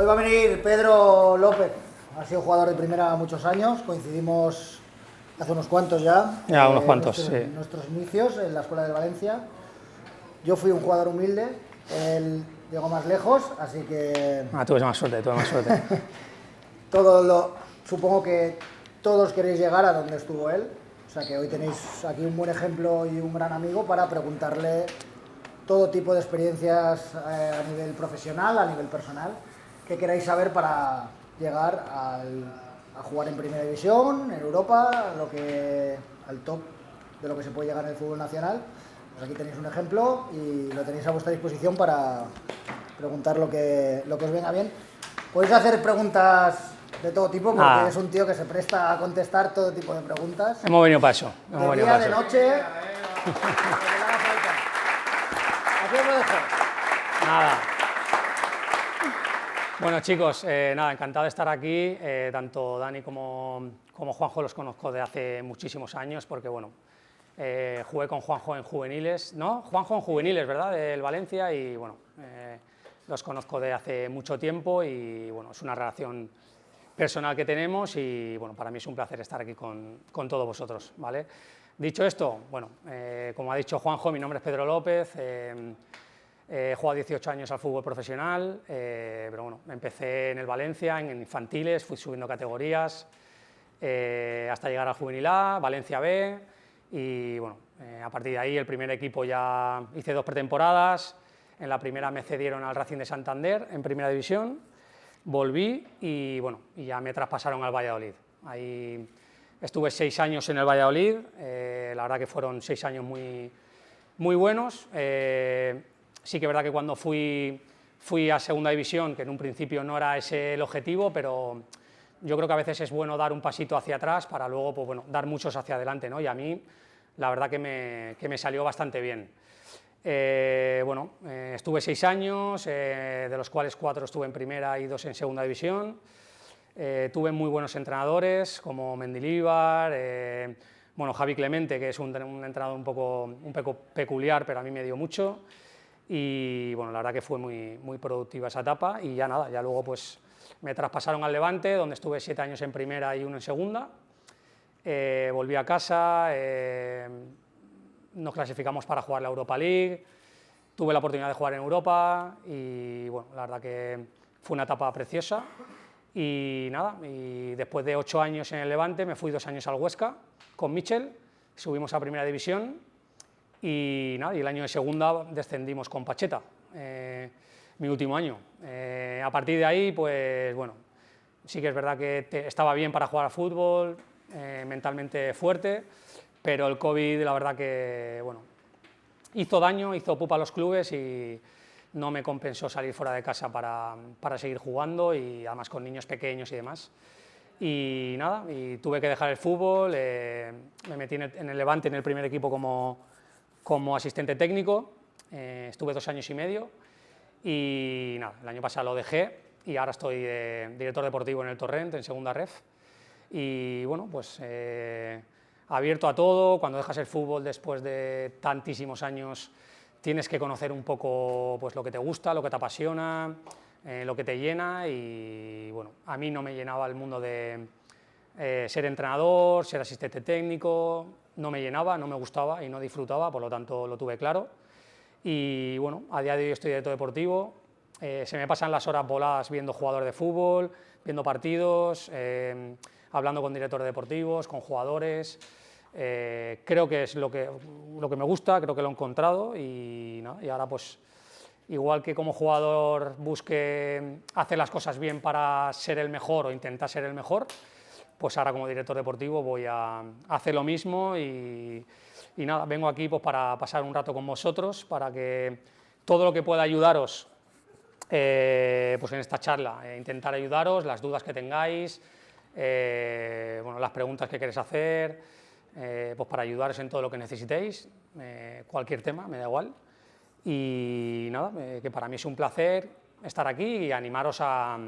Hoy va a venir Pedro López, ha sido jugador de primera muchos años, coincidimos hace unos cuantos ya. Ya, unos cuantos, nuestros inicios en la Escuela de Valencia. Yo fui un jugador humilde, él llegó más lejos, así que... Tuve más suerte, tuve más suerte. Supongo que todos queréis llegar a donde estuvo él, o sea que hoy tenéis aquí un buen ejemplo y un gran amigo para preguntarle todo tipo de experiencias a nivel profesional, a nivel personal, que queráis saber para llegar a jugar en Primera División, en Europa, al top de lo que se puede llegar en el fútbol nacional. Pues aquí tenéis un ejemplo y lo tenéis a vuestra disposición para preguntar lo que os venga bien. Podéis hacer preguntas de todo tipo, porque es un tío que se presta a contestar todo tipo de preguntas. Hemos venido para eso. De día, de noche. Aquí os lo dejo. Nada. Bueno, chicos, nada, encantado de estar aquí. Tanto Dani como Juanjo los conozco de hace muchísimos años, porque bueno, jugué con Juanjo en juveniles, ¿no? Juanjo en juveniles, ¿verdad? Del Valencia, y bueno, los conozco de hace mucho tiempo y bueno, es una relación personal que tenemos y bueno, para mí es un placer estar aquí con todos vosotros, ¿vale? Dicho esto, bueno, como ha dicho Juanjo, mi nombre es Pedro López, he jugado 18 años al fútbol profesional, pero bueno, empecé en el Valencia, en infantiles, fui subiendo categorías hasta llegar al Juvenil A, Valencia B, y bueno, a partir de ahí el primer equipo ya hice 2 pretemporadas, en la primera me cedieron al Racing de Santander en Primera División, volví y bueno, y ya me traspasaron al Valladolid. Ahí estuve 6 años en el Valladolid, la verdad que fueron 6 años muy buenos. Sí que es verdad que cuando fui a Segunda División, que en un principio no era ese el objetivo, pero yo creo que a veces es bueno dar un pasito hacia atrás para luego, pues bueno, dar muchos hacia adelante, ¿no? Y a mí la verdad que me salió bastante bien. Estuve 6 años, de los cuales 4 estuve en primera y 2 en segunda división. Tuve muy buenos entrenadores como Mendilibar, Javi Clemente, que es un entrenador un poco peculiar, pero a mí me dio mucho. Y bueno, la verdad que fue muy productiva esa etapa y ya nada, ya luego pues me traspasaron al Levante, donde estuve 7 años en primera y 1 en segunda. Volví a casa. Nos clasificamos para jugar la Europa League, tuve la oportunidad de jugar en Europa y bueno, la verdad que fue una etapa preciosa y nada, y después de 8 años en el Levante me fui 2 años al Huesca con Michel, subimos a Primera División y nada, y el año de segunda descendimos con Pacheta, mi último año. A partir de ahí, pues bueno, sí que es verdad que estaba bien para jugar al fútbol, mentalmente fuerte, pero el COVID, la verdad que, bueno, hizo daño, hizo pupa a los clubes y no me compensó salir fuera de casa para seguir jugando y además con niños pequeños y demás. Y nada, y tuve que dejar el fútbol, me metí en el Levante, en el primer equipo como asistente técnico, estuve 2 años y medio y nada, el año pasado lo dejé y ahora estoy director deportivo en el Torrent, en segunda ref. Y bueno, pues... abierto a todo, cuando dejas el fútbol después de tantísimos años tienes que conocer un poco pues, lo que te gusta, lo que te apasiona, lo que te llena y bueno, a mí no me llenaba el mundo de ser entrenador, ser asistente técnico, no me llenaba, no me gustaba y no disfrutaba, por lo tanto lo tuve claro y bueno, a día de hoy estoy director deportivo, se me pasan las horas voladas viendo jugadores de fútbol, viendo partidos, hablando con directores deportivos, con jugadores, creo que es lo que me gusta, creo que lo he encontrado y ahora pues igual que como jugador busque hacer las cosas bien para ser el mejor o intentar ser el mejor, pues ahora como director deportivo voy a hacer lo mismo y nada, vengo aquí pues para pasar un rato con vosotros, para que todo lo que pueda ayudaros pues en esta charla, intentar ayudaros, las dudas que tengáis, las preguntas que queréis hacer, pues para ayudaros en todo lo que necesitéis, cualquier tema, me da igual. Y nada, que para mí es un placer estar aquí y animaros a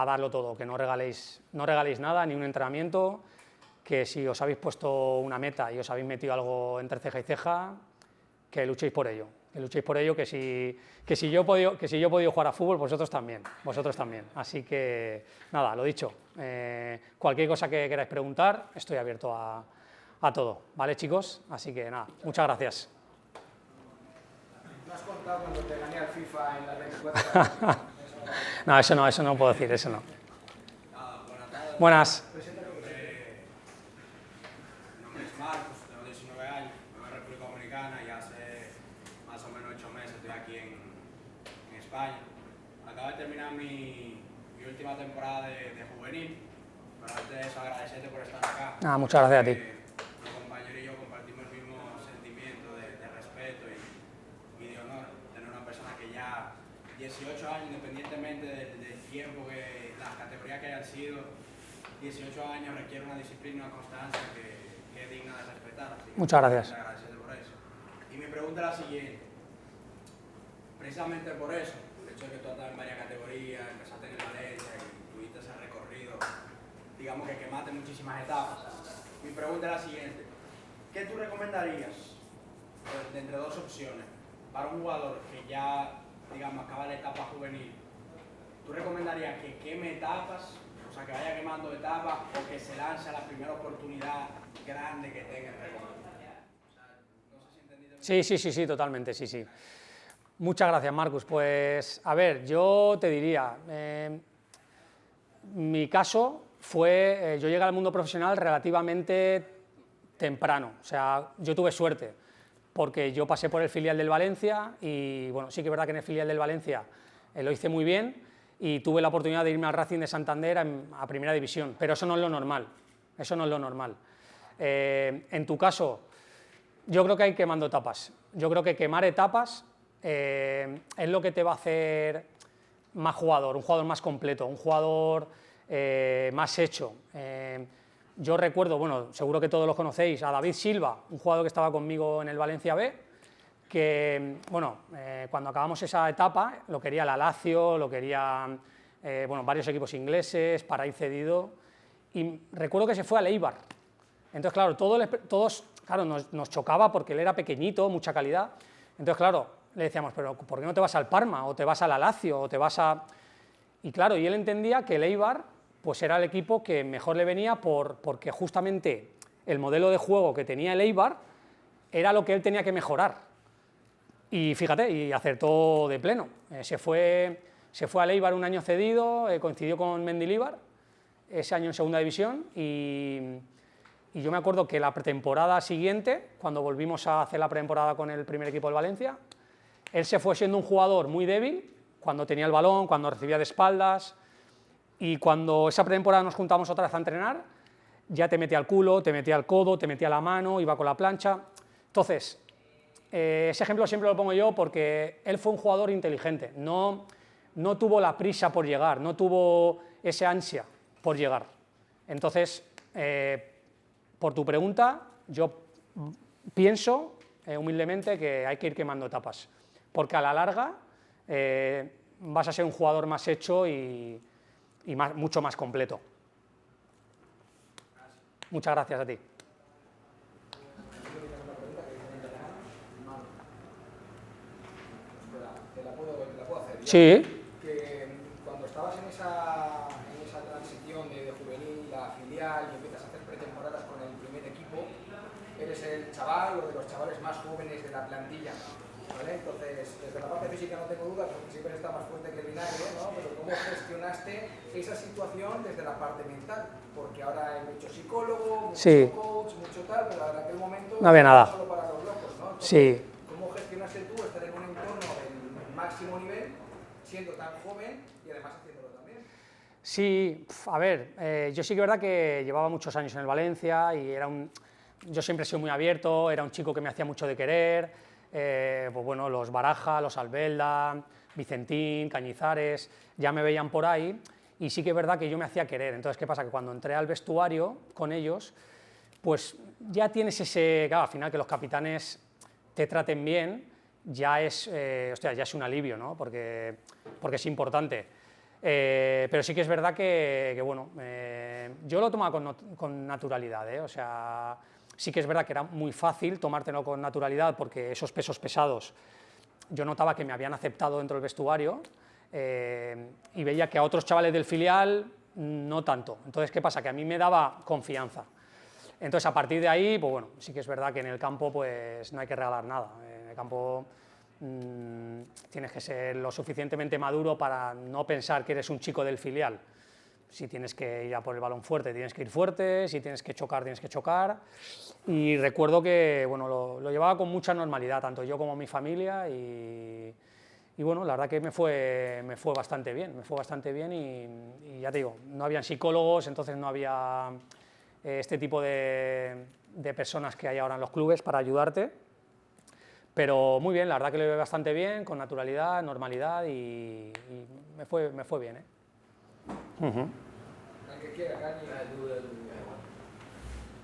darlo todo, que no regaléis nada, ni un entrenamiento, que si os habéis puesto una meta y os habéis metido algo entre ceja y ceja, que luchéis por ello, que si yo he podido jugar a fútbol, vosotros también, Así que, nada, lo dicho, cualquier cosa que queráis preguntar, estoy abierto a todo, ¿vale, chicos? Así que, nada, muchas gracias. ¿No has contado cuando te gané al FIFA en las 24 horas? No, eso no puedo decir, eso no. Buenas. Mi nombre es Marcos, tengo 19 años, vivo en República Dominicana y hace más o menos 8 meses estoy aquí en España. Acabo de terminar mi última temporada de juvenil, pero antes de eso agradecerte por estar acá. Muchas gracias a ti. Mi compañero y yo compartimos el mismo sentimiento de respeto y de honor. Tener una persona que ya 18 años, independientemente del tiempo, que las categorías que hayan sido, 18 años requiere una disciplina, una constancia que es digna de respetar. Así que muchas gracias. Agradecerte por eso. Y mi pregunta es la siguiente. Precisamente por eso, el hecho de que tú estás en varias categorías, empezaste en Valencia y tuviste ese recorrido, digamos que quemaste muchísimas etapas. Mi pregunta es la siguiente. ¿Qué tú recomendarías de entre dos opciones para un jugador que ya, digamos, acaba la etapa juvenil? ¿Tú recomendarías que queme etapas? O sea, que vaya quemando etapas o que se lance a la primera oportunidad grande que tenga el recorrido. O sea, no sé si entendí. Sí, totalmente, sí. Muchas gracias, Marcus. Pues, a ver, yo te diría, mi caso fue, yo llegué al mundo profesional relativamente temprano, o sea, yo tuve suerte, porque yo pasé por el filial del Valencia y, bueno, sí que es verdad que en el filial del Valencia lo hice muy bien, y tuve la oportunidad de irme al Racing de Santander a primera división, pero eso no es lo normal, en tu caso, yo creo que hay quemando etapas, yo creo que quemar etapas es lo que te va a hacer más jugador, un jugador más completo, un jugador más hecho. Yo recuerdo, bueno, seguro que todos los conocéis, a David Silva, un jugador que estaba conmigo en el Valencia B, que, bueno, cuando acabamos esa etapa, lo quería la Lazio, lo quería, bueno, varios equipos ingleses para ir cedido, y recuerdo que se fue al Eibar. Entonces, claro, todos claro, nos chocaba porque él era pequeñito, mucha calidad. Entonces, claro, le decíamos, pero ¿por qué no te vas al Parma, o te vas a la Lazio, o te vas a...? Y claro, y él entendía que el Eibar pues era el equipo que mejor le venía porque justamente el modelo de juego que tenía el Eibar era lo que él tenía que mejorar. Y fíjate, y acertó de pleno. Se fue al Eibar un año cedido, coincidió con Mendilibar, ese año en segunda división, y yo me acuerdo que la pretemporada siguiente, cuando volvimos a hacer la pretemporada con el primer equipo del Valencia, él se fue siendo un jugador muy débil, cuando tenía el balón, cuando recibía de espaldas, y cuando esa pretemporada nos juntamos otra vez a entrenar, ya te metía al culo, te metía al codo, te metía la mano, iba con la plancha. Entonces, ese ejemplo siempre lo pongo yo porque él fue un jugador inteligente, no tuvo la prisa por llegar, no tuvo ese ansia por llegar. Entonces, por tu pregunta, yo pienso humildemente que hay que ir quemando etapas, porque a la larga vas a ser un jugador más hecho y mucho más completo. Muchas gracias a ti. ¿Te la puedo hacer? Sí. Que cuando estabas en esa transición de juvenil a filial y empiezas a hacer pretemporadas con el primer equipo, eres el chaval o de los chavales más jóvenes de la plantilla, ¿vale? Entonces, desde la parte física no tengo dudas, porque siempre está más fuerte que el vinagre, ¿no? Pero ¿cómo gestionaste esa situación desde la parte mental? Porque ahora hay mucho psicólogo, mucho coach, mucho tal, pero en aquel momento no había nada. Solo para los locos, ¿no? Entonces, sí. ¿cómo gestionaste tú estar en un entorno del máximo nivel, siendo tan joven y además haciéndolo también? Sí, a ver, yo sí que es verdad que llevaba muchos años en el Valencia y yo siempre he sido muy abierto, era un chico que me hacía mucho de querer, pues bueno, los Baraja, los Albelda, Vicentín, Cañizares, ya me veían por ahí, y sí que es verdad que yo me hacía querer. Entonces, ¿qué pasa? Que cuando entré al vestuario con ellos, pues ya tienes ese, claro, al final que los capitanes te traten bien, ya es, hostia, ya es un alivio, ¿no? Porque es importante. Pero sí que es verdad que bueno, yo lo tomaba con naturalidad, o sea, sí que es verdad que era muy fácil tomártelo con naturalidad, porque esos pesos pesados yo notaba que me habían aceptado dentro del vestuario, y veía que a otros chavales del filial no tanto. Entonces, ¿qué pasa? Que a mí me daba confianza. Entonces, a partir de ahí, pues bueno, sí que es verdad que en el campo pues no hay que regalar nada. En el campo tienes que ser lo suficientemente maduro para no pensar que eres un chico del filial. Si tienes que ir a por el balón fuerte, tienes que ir fuerte, si tienes que chocar, tienes que chocar. Y recuerdo que bueno, lo llevaba con mucha normalidad, tanto yo como mi familia, y bueno, la verdad que me fue bastante bien, y ya te digo, no habían psicólogos, entonces no había este tipo de personas que hay ahora en los clubes para ayudarte, pero muy bien, la verdad que lo llevé bastante bien, con naturalidad, normalidad, y me fue bien, ¿eh? El que quiera, Cani.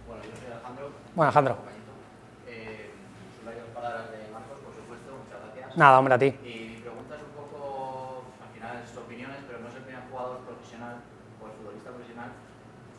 Bueno, yo soy Alejandro. Bueno, Alejandro. Son varias palabras de Marcos, por supuesto, muchas gracias. Nada, hombre, a ti. Y mi pregunta es un poco, al final, sus opiniones, pero no es el primer jugador profesional o el futbolista profesional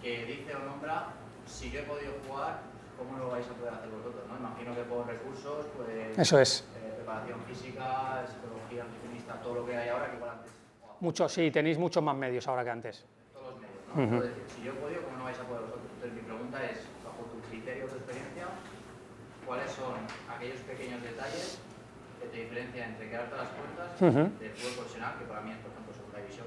que dice o nombra: si yo he podido jugar, ¿cómo lo vais a poder hacer vosotros? ¿No? Imagino que por recursos, pues. Eso es. Preparación física, psicología, nutricionista, todo lo que hay ahora, que igual antes. Mucho, sí, tenéis muchos más medios ahora que antes. Todos los medios, ¿no? Entonces, si yo he podido, ¿cómo no vais a poder vosotros? Entonces, mi pregunta es, bajo tu criterio o tu experiencia, ¿cuáles son aquellos pequeños detalles que te diferencian entre quedarte a las puertas del fútbol profesional, que para mí es, por ejemplo, segunda división,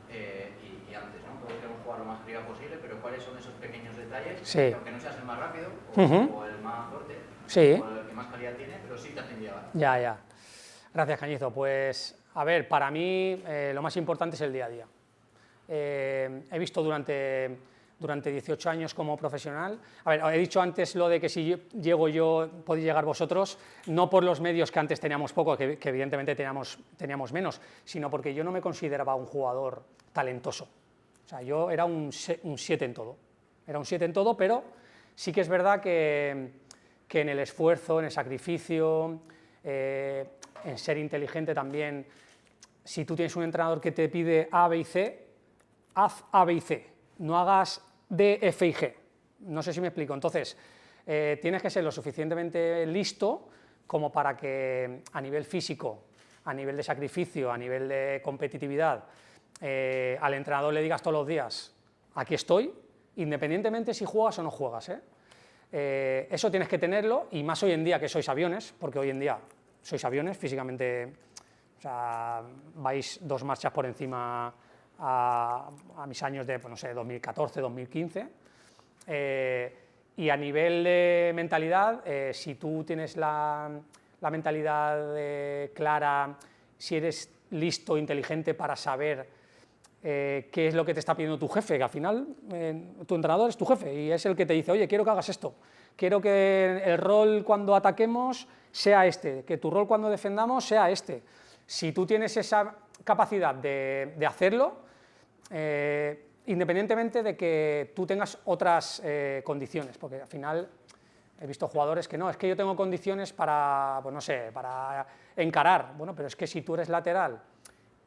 y antes, ¿no? Todos queremos jugar lo más arriba posible, pero ¿cuáles son esos pequeños detalles Sí. que, aunque no seas el más rápido o el más fuerte, Sí. o el que más calidad tiene, pero sí te hacen llegar? Ya. Gracias, Cañizo. Pues, a ver, para mí lo más importante es el día a día. He visto durante 18 años como profesional, a ver, he dicho antes lo de que si llego yo, podéis llegar vosotros, no por los medios que antes teníamos poco, que evidentemente teníamos menos, sino porque yo no me consideraba un jugador talentoso. O sea, yo era un 7 en todo. Era un 7 en todo, pero sí que es verdad que en el esfuerzo, en el sacrificio, en ser inteligente también. Si tú tienes un entrenador que te pide A, B y C, haz A, B y C, no hagas D, F y G. No sé si me explico. Entonces, tienes que ser lo suficientemente listo como para que a nivel físico, a nivel de sacrificio, a nivel de competitividad, al entrenador le digas todos los días: aquí estoy, independientemente si juegas o no juegas, ¿eh? Eso tienes que tenerlo, y más hoy en día que sois aviones, porque hoy en día sois aviones físicamente, o sea, vais 2 marchas por encima a mis años de, pues no sé, 2014, 2015, y a nivel de mentalidad, si tú tienes la mentalidad clara, si eres listo, inteligente para saber qué es lo que te está pidiendo tu jefe, que al final tu entrenador es tu jefe y es el que te dice: oye, quiero que hagas esto, quiero que el rol cuando ataquemos sea este, que tu rol cuando defendamos sea este. Si tú tienes esa capacidad de hacerlo, independientemente de que tú tengas otras condiciones, porque al final he visto jugadores que no, es que yo tengo condiciones para, pues no sé, para encarar. Bueno, pero es que si tú eres lateral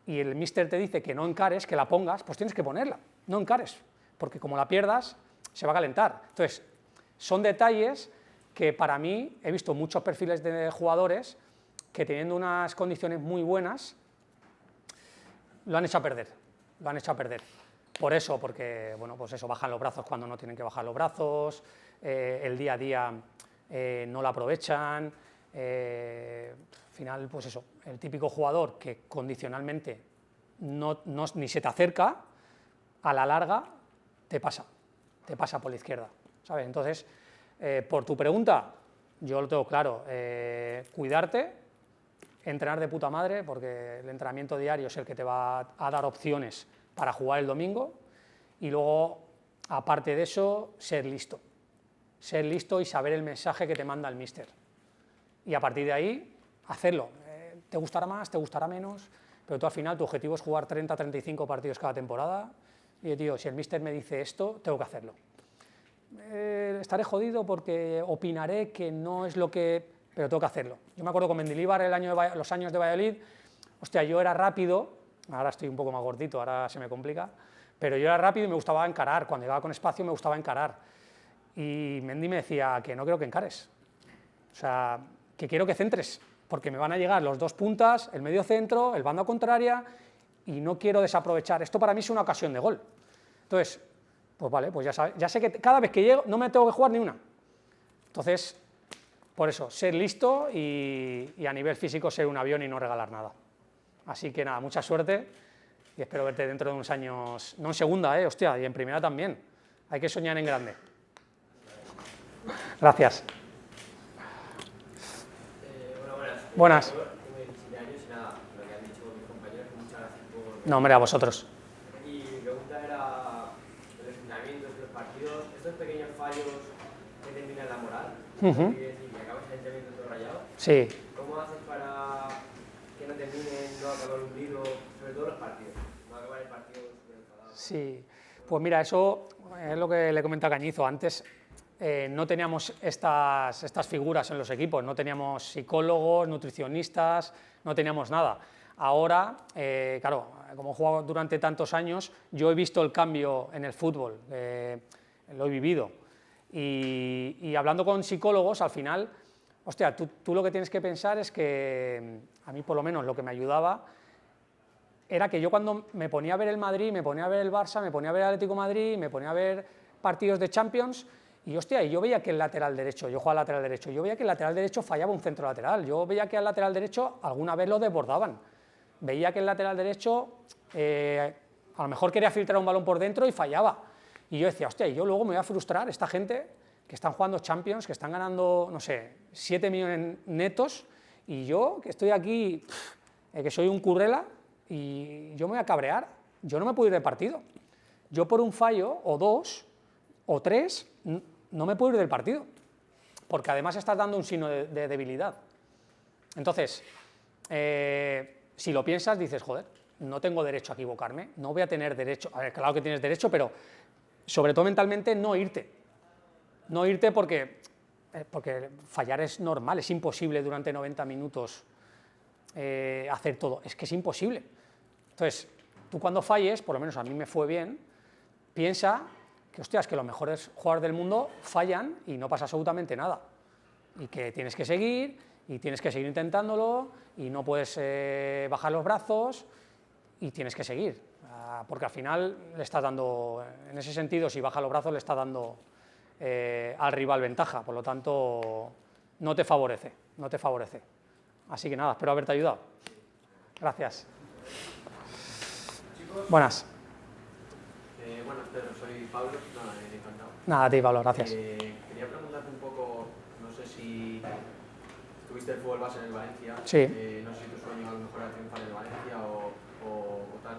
y el míster te dice que no encares, que la pongas, pues tienes que ponerla, no encares, porque como la pierdas, se va a calentar. Entonces, son detalles que para mí he visto muchos perfiles de jugadores que, teniendo unas condiciones muy buenas, lo han hecho a perder, Por eso, porque, bueno, pues eso, bajan los brazos cuando no tienen que bajar los brazos, el día a día no lo aprovechan, al final, pues eso, el típico jugador que condicionalmente ni se te acerca, a la larga te pasa por la izquierda, ¿sabes? Entonces, por tu pregunta, yo lo tengo claro: cuidarte, entrenar de puta madre, porque el entrenamiento diario es el que te va a dar opciones para jugar el domingo, y luego, aparte de eso, ser listo y saber el mensaje que te manda el míster, y a partir de ahí hacerlo. Te gustará más, te gustará menos, pero tú al final tu objetivo es jugar 30-35 partidos cada temporada, y tío, si el míster me dice esto, tengo que hacerlo. Estaré jodido porque opinaré que no es lo que... pero tengo que hacerlo. Yo me acuerdo con Mendilibar, los años de Valladolid, hostia, yo era rápido, ahora estoy un poco más gordito, ahora se me complica, pero yo era rápido y me gustaba encarar, cuando llegaba con espacio me gustaba encarar. y Mendy me decía que no quiero que encares, o sea, que quiero que centres, porque me van a llegar los dos puntas, el medio centro, el banda contraria, y no quiero desaprovechar. Esto para mí es una ocasión de gol. Entonces, pues vale, pues ya sé que cada vez que llego no me tengo que jugar ni una. Entonces, por eso, ser listo y a nivel físico ser un avión y no regalar nada. Así que nada, mucha suerte y espero verte dentro de unos años, no en segunda, hostia, y en primera también. Hay que soñar en grande. Gracias. Buenas. Tengo 17 años y nada, lo que han dicho mis compañeros, muchas gracias por... No, hombre, a vosotros. Y mi pregunta era, en los entrenamientos, en los partidos, estos pequeños fallos que te minan la moral, que acabas el entrenamiento todo rayado, Sí. ¿cómo haces para que no terminen, no acabar hundido, sobre todo los partidos? No acabar el partido súper enfadado. Sí, pues mira, eso es lo que le comentaba Cañizo antes. No teníamos estas figuras en los equipos, no teníamos psicólogos, nutricionistas, no teníamos nada. Ahora, claro, como he jugado durante tantos años, yo he visto el cambio en el fútbol, lo he vivido. Y hablando con psicólogos, al final, hostia, tú lo que tienes que pensar es que, a mí por lo menos lo que me ayudaba, era que yo cuando me ponía a ver el Madrid, me ponía a ver el Barça, me ponía a ver el Atlético de Madrid, me ponía a ver partidos de Champions, y hostia, yo veía que el lateral derecho, yo jugaba lateral derecho, yo veía que el lateral derecho fallaba un centro lateral, yo veía que al lateral derecho alguna vez lo desbordaban, veía que el lateral derecho a lo mejor quería filtrar un balón por dentro y fallaba, y yo decía, hostia, y yo luego me voy a frustrar, esta gente que están jugando Champions, que están ganando, no sé, 7 millones netos, y yo que estoy aquí, que soy un currela, y yo me voy a cabrear, yo no me puedo ir de partido, yo por un fallo, o dos, o tres, no me puedo ir del partido, porque además estás dando un signo de debilidad. Entonces, si lo piensas, dices, joder, no tengo derecho a equivocarme, no voy a tener derecho, a ver, claro que tienes derecho, pero sobre todo mentalmente no irte porque fallar es normal, es imposible durante 90 minutos hacer todo, es que es imposible. Entonces, tú cuando falles, por lo menos a mí me fue bien, piensa que, hostia, es que los mejores jugadores del mundo fallan y no pasa absolutamente nada. Y que tienes que seguir, y tienes que seguir intentándolo, y no puedes bajar los brazos, y tienes que seguir. Porque al final le estás dando, en ese sentido, si baja los brazos, le estás dando al rival ventaja. Por lo tanto, no te favorece, no te favorece. Así que nada, espero haberte ayudado. Gracias. Chicos, Buenas. Buenas, Pedro, soy Pablo, nada, encantado. Nada, a ti, Pablo, gracias. Quería preguntarte un poco, no sé si tuviste el fútbol base en el Valencia, Sí. No sé si tu sueño a lo mejor era triunfar en el Valencia o tal.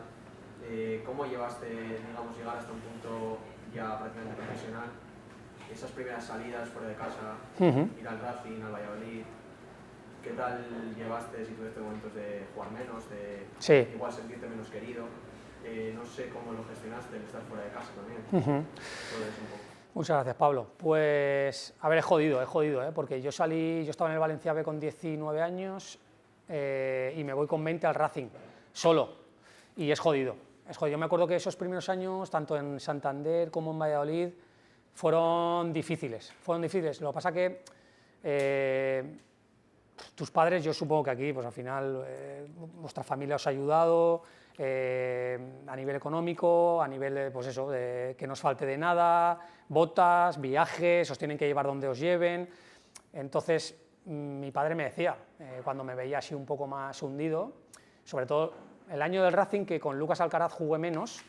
¿Cómo llevaste, digamos, llegar hasta un punto ya prácticamente profesional? Esas primeras salidas fuera de casa, ir al Racing, al Valladolid, ¿qué tal llevaste si tuviste momentos de jugar menos, de igual sentirte menos querido? No sé cómo lo gestionaste, el estar fuera de casa también. Todo eso un poco. Muchas gracias, Pablo. Pues, a ver, he jodido, porque yo estaba en el Valencia B con 19 años y me voy con 20 al Racing, solo, y es jodido. Yo me acuerdo que esos primeros años, tanto en Santander como en Valladolid, fueron difíciles. Lo que pasa que tus padres, yo supongo que aquí, pues al final, vuestra familia os ha ayudado a nivel económico, a nivel de, pues eso, de que no os falte de nada, botas, viajes, os tienen que llevar donde os lleven. Entonces, mi padre me decía, cuando me veía así un poco más hundido, sobre todo el año del Racing, que con Lucas Alcaraz jugué menos,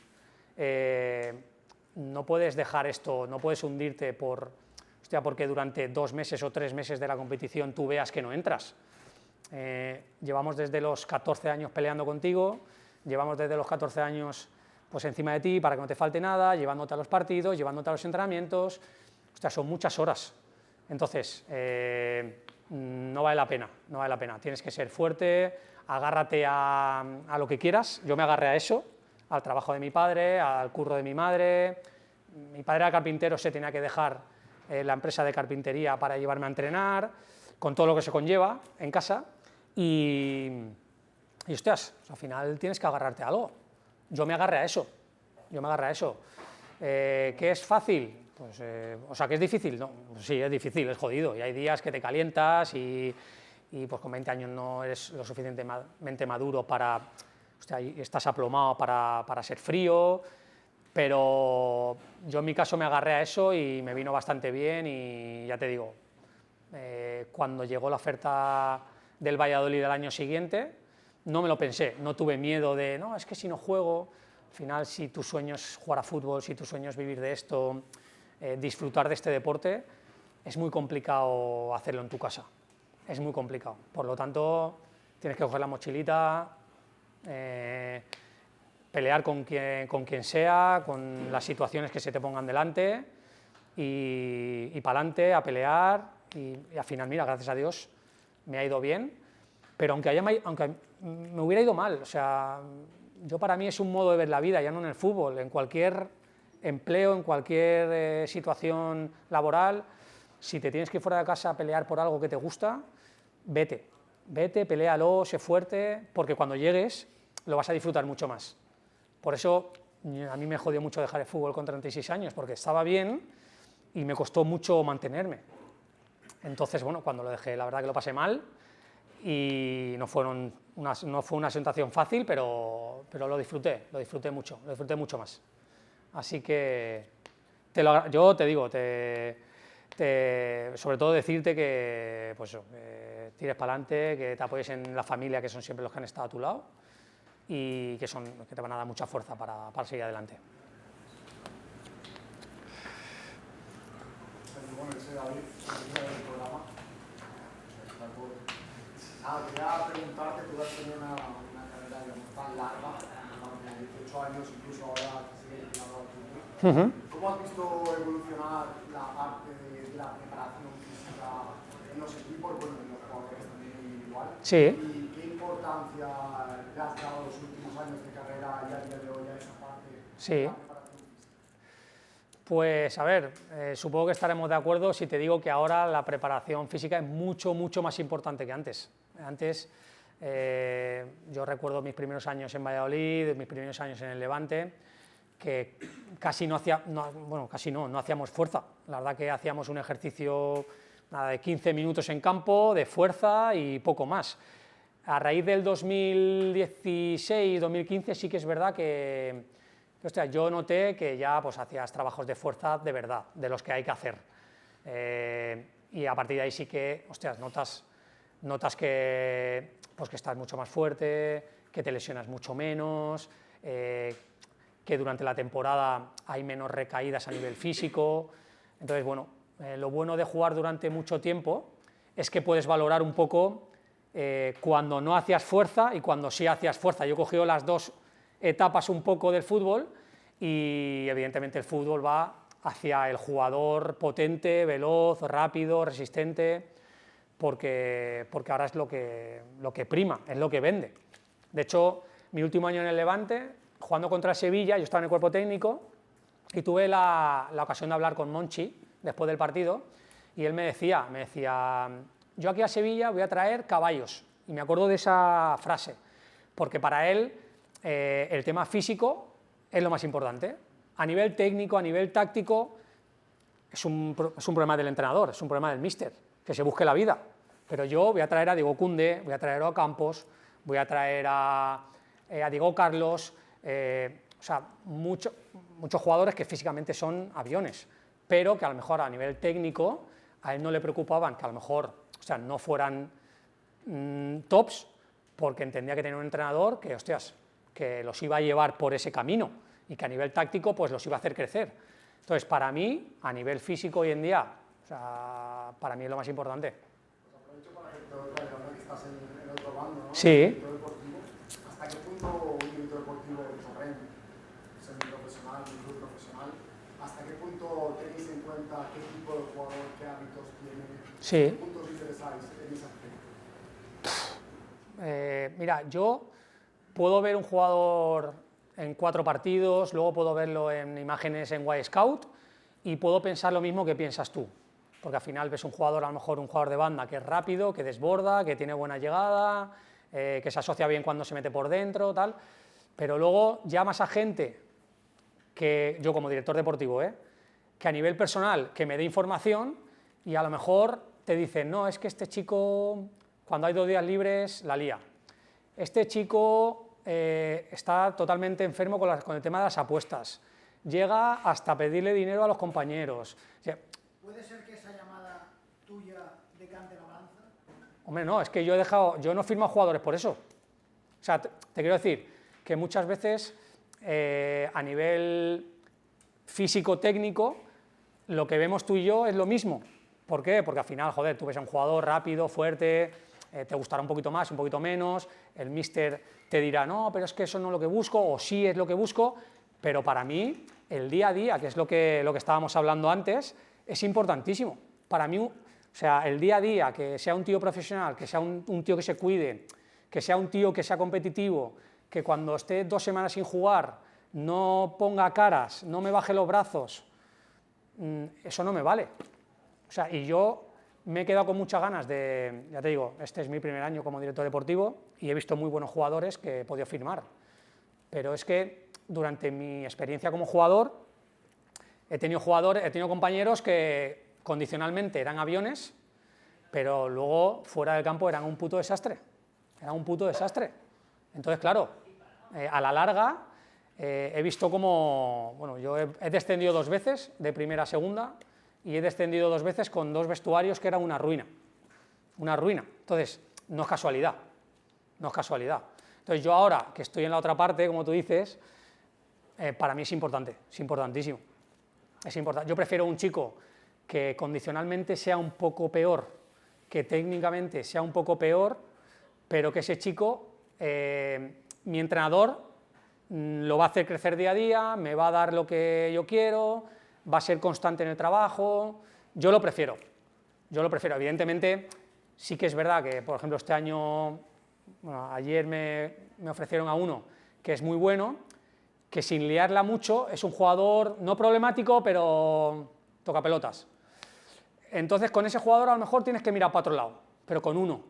no puedes dejar esto, no puedes hundirte porque durante 2 meses o 3 meses de la competición tú veas que no entras. Llevamos desde los 14 años peleando contigo, llevamos desde los 14 años pues encima de ti para que no te falte nada, llevándote a los partidos, llevándote a los entrenamientos, son muchas horas. Entonces, no vale la pena, tienes que ser fuerte, agárrate a lo que quieras. Yo me agarré a eso, al trabajo de mi padre, al curro de mi madre. Mi padre era carpintero, se tenía que dejar la empresa de carpintería para llevarme a entrenar, con todo lo que se conlleva en casa, y hostias, al final tienes que agarrarte a algo. Yo me agarré a eso. ¿Qué es fácil? o sea, que es difícil, ¿no? Pues sí, es difícil, es jodido, y hay días que te calientas y pues con 20 años no eres lo suficientemente maduro para, hostia, estás aplomado para ser frío, pero yo en mi caso me agarré a eso y me vino bastante bien y ya te digo, cuando llegó la oferta del Valladolid del año siguiente, no me lo pensé, no tuve miedo de, no, es que si no juego, al final si tu sueño es jugar a fútbol, si tu sueño es vivir de esto, disfrutar de este deporte, es muy complicado hacerlo en tu casa, es muy complicado, por lo tanto tienes que coger la mochilita, pelear con quien sea, con las situaciones que se te pongan delante y para adelante a pelear y al final, mira, gracias a Dios me ha ido bien, pero aunque me hubiera ido mal, o sea, yo para mí es un modo de ver la vida, ya no en el fútbol, en cualquier empleo, en cualquier situación laboral, si te tienes que ir fuera de casa a pelear por algo que te gusta, vete, peléalo, sé fuerte, porque cuando llegues lo vas a disfrutar mucho más. Por eso a mí me jodió mucho dejar el fútbol con 36 años, porque estaba bien y me costó mucho mantenerme. Entonces, bueno, cuando lo dejé, la verdad que lo pasé mal y no fue una sensación fácil, pero lo disfruté mucho, lo disfruté mucho más. Así que yo te digo, sobre todo decirte que pues, tires para adelante, que te apoyes en la familia, que son siempre los que han estado a tu lado, y que te van a dar mucha fuerza para seguir adelante. Bueno, soy David, del programa. Quería preguntarte, tú has tenido una carrera digamos, tan larga, de 18 años, incluso ahora que sigue vinculado al fútbol. ¿Cómo has visto evolucionar la parte de la preparación física en los equipos, bueno, en los jugadores también individual? Sí. ¿Y qué importancia le has dado los últimos años de carrera y a día de hoy a esa parte Sí. de la preparación física? Pues a ver, supongo que estaremos de acuerdo si te digo que ahora la preparación física es mucho más importante que antes. Antes, yo recuerdo mis primeros años en Valladolid, mis primeros años en el Levante, que casi no hacíamos fuerza. La verdad que hacíamos un ejercicio de 15 minutos en campo, de fuerza y poco más. A raíz del 2016-2015 sí que es verdad que hostia, yo noté que ya pues, hacías trabajos de fuerza de verdad, de los que hay que hacer. Y a partir de ahí sí que, hostias, notas que estás mucho más fuerte, que te lesionas mucho menos, que durante la temporada hay menos recaídas a nivel físico. Entonces, bueno, lo bueno de jugar durante mucho tiempo es que puedes valorar un poco cuando no hacías fuerza y cuando sí hacías fuerza. Yo he cogido las dos etapas un poco del fútbol y evidentemente el fútbol va hacia el jugador potente, veloz, rápido, resistente, porque ahora es lo que prima, es lo que vende. De hecho, mi último año en el Levante, jugando contra el Sevilla, yo estaba en el cuerpo técnico y tuve la ocasión de hablar con Monchi después del partido y él me decía, yo aquí a Sevilla voy a traer caballos, y me acuerdo de esa frase, porque para él el tema físico es lo más importante. A nivel técnico, a nivel táctico, es un problema del entrenador, es un problema del míster, que se busque la vida. Pero yo voy a traer a Diego Koundé, voy a traer a Campos, voy a traer a Diego Carlos, o sea, muchos jugadores que físicamente son aviones, pero que a lo mejor a nivel técnico a él no le preocupaban que a lo mejor, o sea, no fueran tops, porque entendía que tenía un entrenador que, hostias, que los iba a llevar por ese camino y que a nivel táctico pues los iba a hacer crecer. Entonces, para mí, a nivel físico hoy en día, o sea, para mí es lo más importante. Pues aprovecho para hacerte otra, ahora que estás en el otro bando, ¿no? Sí. El director deportivo. ¿Hasta qué punto un director deportivo terreno, semiprofesional, club profesional, hasta qué punto tenéis en cuenta qué tipo de jugador, qué hábitos tiene? Sí. ¿Qué puntos interesáis en ese aspecto? Mira, yo puedo ver un jugador en 4 partidos, luego puedo verlo en imágenes en Y-Scout y puedo pensar lo mismo que piensas tú, porque al final ves un jugador, a lo mejor un jugador de banda que es rápido, que desborda, que tiene buena llegada, que se asocia bien cuando se mete por dentro, tal, pero luego llamas a gente que yo como director deportivo, que a nivel personal, que me dé información y a lo mejor te dicen, no, es que este chico cuando hay 2 días libres la lía. Este chico está totalmente enfermo con el tema de las apuestas. Llega hasta pedirle dinero a los compañeros. O sea, ¿Puede ser que esa llamada tuya decante la balanza? hombre, no, es que yo no he firmado jugadores por eso. O sea, te quiero decir que muchas veces a nivel físico-técnico lo que vemos tú y yo es lo mismo. ¿Por qué? Porque al final, joder, tú ves a un jugador rápido, fuerte, te gustará un poquito más, un poquito menos, el míster te dirá, no, pero es que eso no es lo que busco, o sí es lo que busco, pero para mí el día a día, que es lo que estábamos hablando antes, es importantísimo. Para mí, o sea, el día a día, que sea un tío profesional, que sea un tío que se cuide, que sea un tío que sea competitivo, que cuando esté 2 semanas sin jugar no ponga caras, no me baje los brazos, eso no me vale. O sea, y yo me he quedado con muchas ganas de, ya te digo, este es mi primer año como director deportivo y he visto muy buenos jugadores que he podido firmar. Pero es que durante mi experiencia como jugador he tenido compañeros que condicionalmente eran aviones, pero luego fuera del campo eran un puto desastre. Era un puto desastre. Entonces, claro, a la larga he visto como, bueno, yo he descendido 2 veces de primera a segunda y he descendido 2 veces con 2 vestuarios que eran una ruina. Una ruina. Entonces, no es casualidad. No es casualidad. Entonces, yo ahora que estoy en la otra parte, como tú dices, para mí es importante, es importantísimo. Es importante. Yo prefiero un chico que condicionalmente sea un poco peor, que técnicamente sea un poco peor, pero que ese chico, mi entrenador, lo va a hacer crecer día a día, me va a dar lo que yo quiero, va a ser constante en el trabajo. Yo lo prefiero. Evidentemente, sí que es verdad que, por ejemplo, este año, bueno, ayer me ofrecieron a uno que es muy bueno, que sin liarla mucho es un jugador no problemático, pero toca pelotas. Entonces, con ese jugador a lo mejor tienes que mirar para otro lado, pero con uno.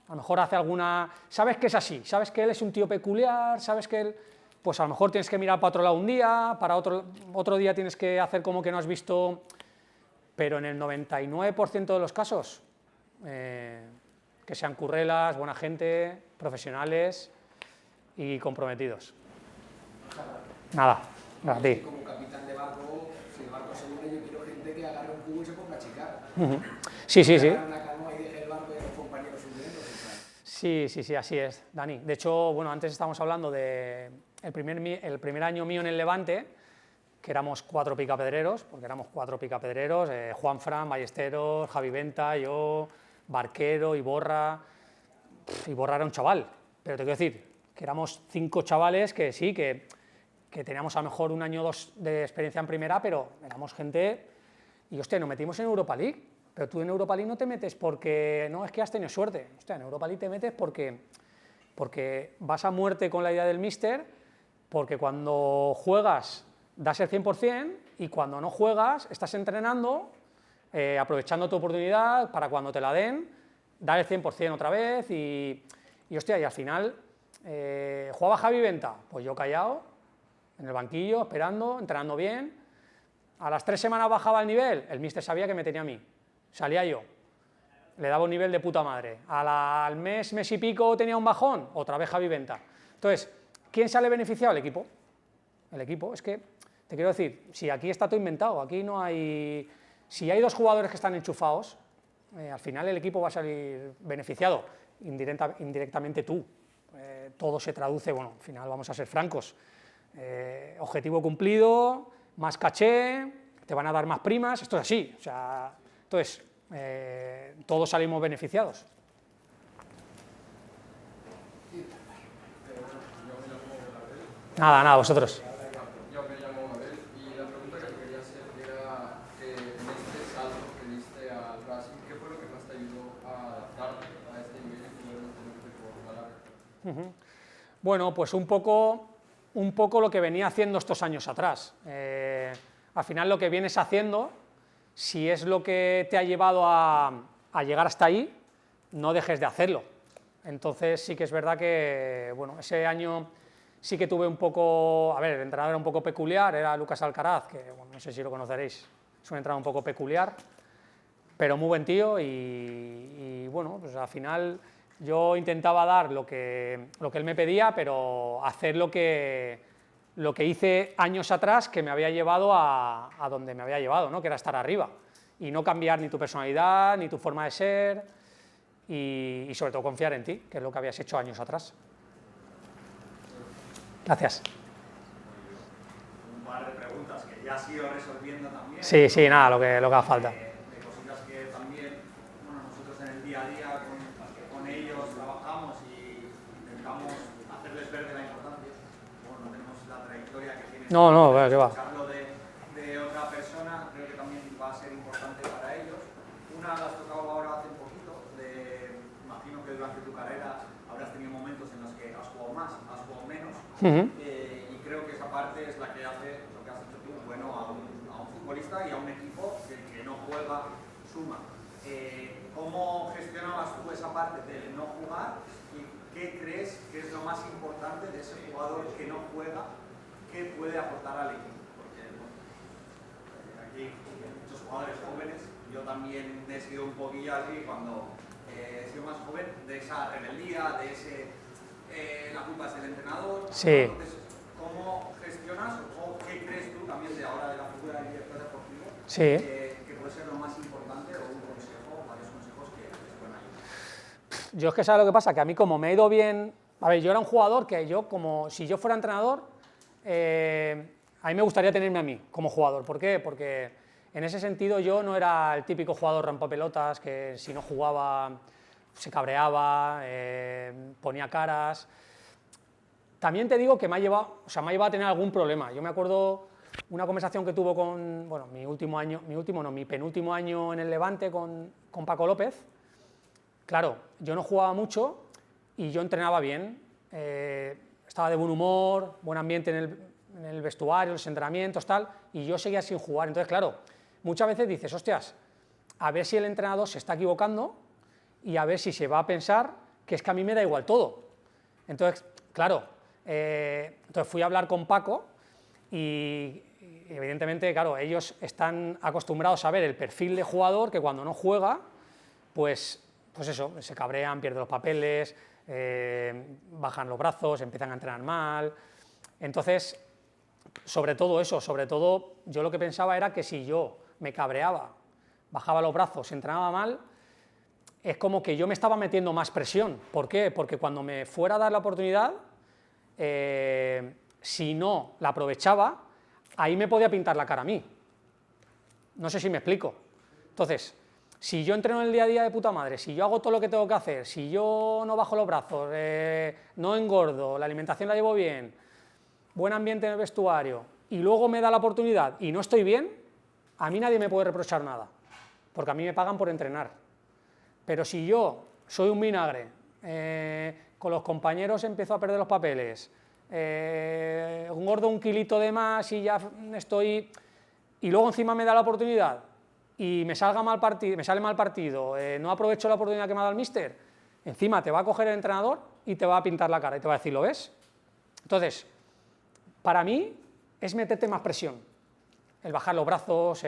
A lo mejor hace alguna... Sabes que es así, sabes que él es un tío peculiar, sabes que él... Pues a lo mejor tienes que mirar para otro lado un día, para otro día tienes que hacer como que no has visto... Pero en el 99% de los casos, que sean currelas, buena gente, profesionales y comprometidos. Nada, a ti. Como capitán de barco, si el barco se hunde, yo quiero gente que agarre un cubo y se ponga a chicar. Sí. Una canoa y deje el barco y a los compañeros hundiendo. Sí, así es, Dani. De hecho, bueno, antes estábamos hablando de el primer año mío en el Levante, que éramos 4 picapedreros, porque éramos 4 picapedreros, Juan Fran, Ballesteros, Javi Venta, yo, Barquero, Iborra. Iborra era un chaval, pero te quiero decir que éramos 5 chavales que sí, que teníamos a lo mejor 1 año o 2 de experiencia en primera, pero éramos gente, y hostia, nos metimos en Europa League, pero tú en Europa League no te metes porque, no, es que has tenido suerte, hostia, en Europa League te metes porque vas a muerte con la idea del míster, porque cuando juegas das el 100% y cuando no juegas estás entrenando, aprovechando tu oportunidad para cuando te la den, dar el 100% otra vez y hostia, y al final jugaba Javi Venta, pues yo callado, en el banquillo, esperando, entrenando bien. A las 3 semanas bajaba el nivel, el míster sabía que me tenía a mí, salía yo, le daba un nivel de puta madre. Al mes y pico tenía un bajón, otra vez Javi Venta. Entonces, ¿quién sale beneficiado? El equipo. El equipo, es que, te quiero decir, si aquí está todo inventado, aquí no hay... Si hay 2 jugadores que están enchufados, al final el equipo va a salir beneficiado, indirectamente tú. Todo se traduce, bueno, al final vamos a ser francos, objetivo cumplido, más caché, te van a dar más primas, esto es así, o sea, entonces, todos salimos beneficiados. Nada, vosotros. Yo me llamo Abel y la pregunta que te quería hacer era que en este salto que diste al Racing, ¿qué fue lo que más te ayudó a adaptarte a este nivel y poder mantenerte por la larga? Bueno, pues un poco lo que venía haciendo estos años atrás. Al final lo que vienes haciendo, si es lo que te ha llevado a llegar hasta ahí, no dejes de hacerlo. Entonces sí que es verdad que, bueno, ese año sí que tuve un poco, a ver, el entrenador era un poco peculiar, era Lucas Alcaraz, que bueno, no sé si lo conoceréis, es un entrenador un poco peculiar, pero muy buen tío y bueno, pues al final yo intentaba dar lo que él me pedía, pero hacer lo que hice años atrás que me había llevado a donde me había llevado, ¿no? Que era estar arriba y no cambiar ni tu personalidad, ni tu forma de ser y sobre todo confiar en ti, que es lo que habías hecho años atrás. Gracias. Un par de preguntas que ya has ido resolviendo también. Sí, sí, nada, lo que haga falta. De cositas que también, bueno, nosotros en el día a día con ellos trabajamos y intentamos hacerles ver de la importancia. Bueno, no tenemos la trayectoria que tienen. No, ¿qué va? Escucharlo de otra persona creo que también va a ser importante para ellos. Una la has tocado ahora hace un poquito, imagino que durante tu carrera habrás tenido momentos en los que has jugado más, has jugado menos. Y creo que esa parte es la que hace lo que has hecho tú, bueno, a un futbolista y a un equipo que no juega suma. ¿Cómo gestionabas tú esa parte del no jugar y qué crees que es lo más importante de ese jugador que no juega que puede aportar al equipo? Porque bueno, aquí hay muchos jugadores jóvenes, yo también he sido un poquillo así cuando he sido más joven, de esa rebeldía, de ese la culpa es del entrenador. Sí. Entonces, ¿cómo gestionas o qué crees tú también de ahora de la figura del director deportivo? Sí. Que puede ser lo más importante o un consejo, varios consejos que les pueden ayudar. Yo es que, ¿sabes lo que pasa? Que a mí como me he ido bien... A ver, yo era un jugador que yo, como si yo fuera entrenador, a mí me gustaría tenerme a mí como jugador. ¿Por qué? Porque en ese sentido yo no era el típico jugador rampapelotas que si no jugaba se cabreaba, ponía caras. También te digo que me ha llevado a tener algún problema. Yo me acuerdo una conversación que tuvo con, bueno, mi penúltimo año en el Levante con Paco López. Claro, yo no jugaba mucho y yo entrenaba bien, estaba de buen humor, buen ambiente en el vestuario, los entrenamientos, tal, y yo seguía sin jugar. Entonces, claro, muchas veces dices, hostias, a ver si el entrenador se está equivocando y a ver si se va a pensar que es que a mí me da igual todo. Entonces, claro, entonces fui a hablar con Paco y evidentemente, claro, ellos están acostumbrados a ver el perfil de jugador que cuando no juega, pues eso, se cabrean, pierden los papeles, bajan los brazos, empiezan a entrenar mal. Entonces, sobre todo eso, yo lo que pensaba era que si yo me cabreaba, bajaba los brazos, entrenaba mal, es como que yo me estaba metiendo más presión. ¿Por qué? Porque cuando me fuera a dar la oportunidad, si no la aprovechaba, ahí me podía pintar la cara a mí. No sé si me explico. Entonces, si yo entreno el día a día de puta madre, si yo hago todo lo que tengo que hacer, si yo no bajo los brazos, no engordo, la alimentación la llevo bien, buen ambiente en el vestuario, y luego me da la oportunidad y no estoy bien, a mí nadie me puede reprochar nada, porque a mí me pagan por entrenar. Pero si yo soy un vinagre, con los compañeros empiezo a perder los papeles, engordo un kilito de más y ya estoy... Y luego encima me da la oportunidad y me sale mal partido, no aprovecho la oportunidad que me ha dado el míster, encima te va a coger el entrenador y te va a pintar la cara y te va a decir, ¿lo ves? Entonces, para mí es meterte más presión, el bajar los brazos,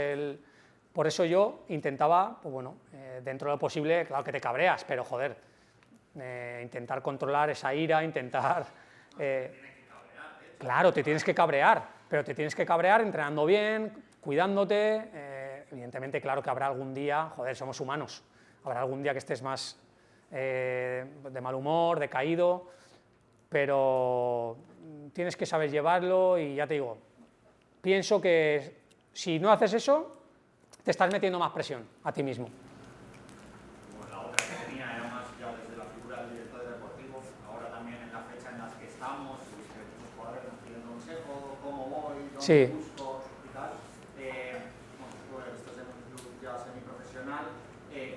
Por eso yo intentaba, pues bueno, dentro de lo posible, claro que te cabreas, pero joder, intentar controlar esa ira, intentar... Claro, te tienes que cabrear, pero te tienes que cabrear entrenando bien, cuidándote, evidentemente, claro que habrá algún día, joder, somos humanos, habrá algún día que estés más de mal humor, decaído, pero tienes que saber llevarlo y ya te digo, pienso que si no haces eso, te estás metiendo más presión a ti mismo. Pues la otra que tenía era más ya desde la figura del director deportivo, ahora también en la fecha en la que estamos, pues que muchos jugadores nos piden consejo, cómo voy, dónde Sí. busco y tal. Bueno, pues esto es en un club ya semiprofesional,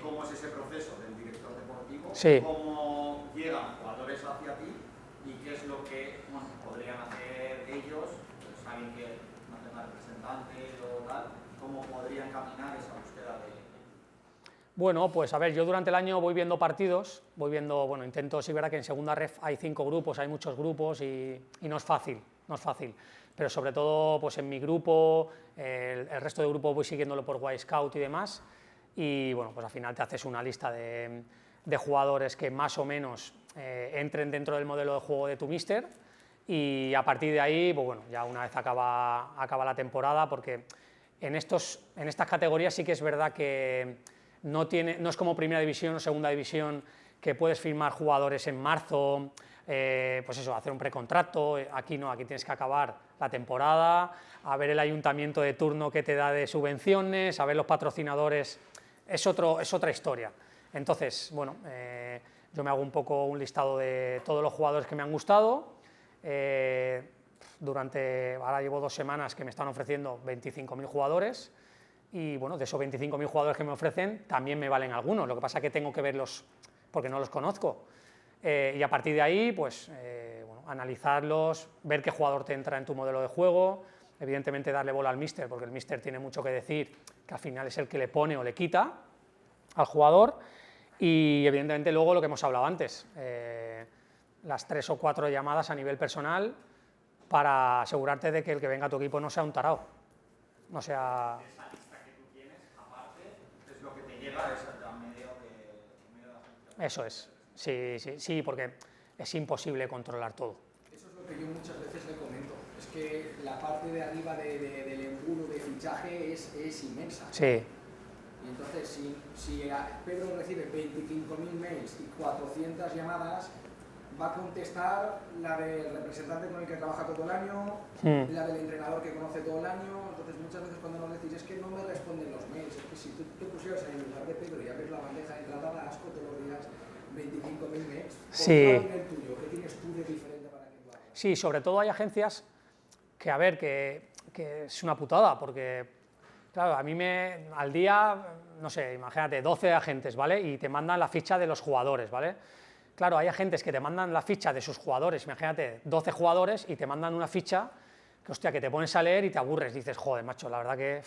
¿cómo es ese proceso del director deportivo? Sí. ¿Cómo llegan jugadores hacia ti y qué es lo que bueno, podrían hacer ellos? Pues alguien que no tenga representante o tal, ¿cómo podrían caminar esa búsqueda de...? Bueno, pues a ver, yo durante el año voy viendo partidos, voy viendo, bueno, intento, sí, verdad que en segunda ref hay 5 grupos, hay muchos grupos y no es fácil, no es fácil, pero sobre todo pues en mi grupo, el resto de grupos voy siguiéndolo por Wild Scout y demás, y bueno, pues al final te haces una lista de jugadores que más o menos entren dentro del modelo de juego de tu míster, y a partir de ahí, pues bueno, ya una vez acaba la temporada, porque en estas categorías sí que es verdad que no es como primera división o segunda división, que puedes firmar jugadores en marzo, pues eso, hacer un precontrato. Aquí no, aquí tienes que acabar la temporada, a ver el ayuntamiento de turno que te da de subvenciones, a ver los patrocinadores, es otra historia. Entonces, bueno, yo me hago un poco un listado de todos los jugadores que me han gustado. Ahora llevo 2 semanas que me están ofreciendo 25.000 jugadores, y bueno, de esos 25.000 jugadores que me ofrecen también me valen algunos, lo que pasa es que tengo que verlos porque no los conozco, y a partir de ahí pues bueno, analizarlos, ver qué jugador te entra en tu modelo de juego, evidentemente darle bola al míster, porque el míster tiene mucho que decir, que al final es el que le pone o le quita al jugador, y evidentemente luego lo que hemos hablado antes, las 3 o 4 llamadas a nivel personal para asegurarte de que el que venga a tu equipo no sea un tarao, no sea... Esa lista que tú tienes, aparte, es lo que te lleva a esa medio de la gente. Eso es, sí, porque es imposible controlar todo. Eso es lo que yo muchas veces le comento, es que la parte de arriba del embudo de fichaje es inmensa. Sí. Y entonces, si Pedro recibe 25.000 mails y 400 llamadas, va a contestar la del representante con el que trabaja todo el año, la del entrenador que conoce todo el año. Entonces muchas veces cuando nos decís, es que no me responden los mails, es que si tú te pusieras en el lugar de Pedro y abres la bandeja de entrada, da asco todos los días 25.000 mails. Sí. ¿Cuál es el tuyo? ¿Qué tienes tú de diferente para que tú hagas? Sí, sobre todo hay agencias que, a ver, que es una putada, porque, claro, a mí al día, no sé, imagínate, 12 agentes, ¿vale? Y te mandan la ficha de los jugadores, ¿vale? Claro, hay agentes que te mandan la ficha de sus jugadores, imagínate, 12 jugadores, y te mandan una ficha que, hostia, que te pones a leer y te aburres, dices, joder, macho, la verdad que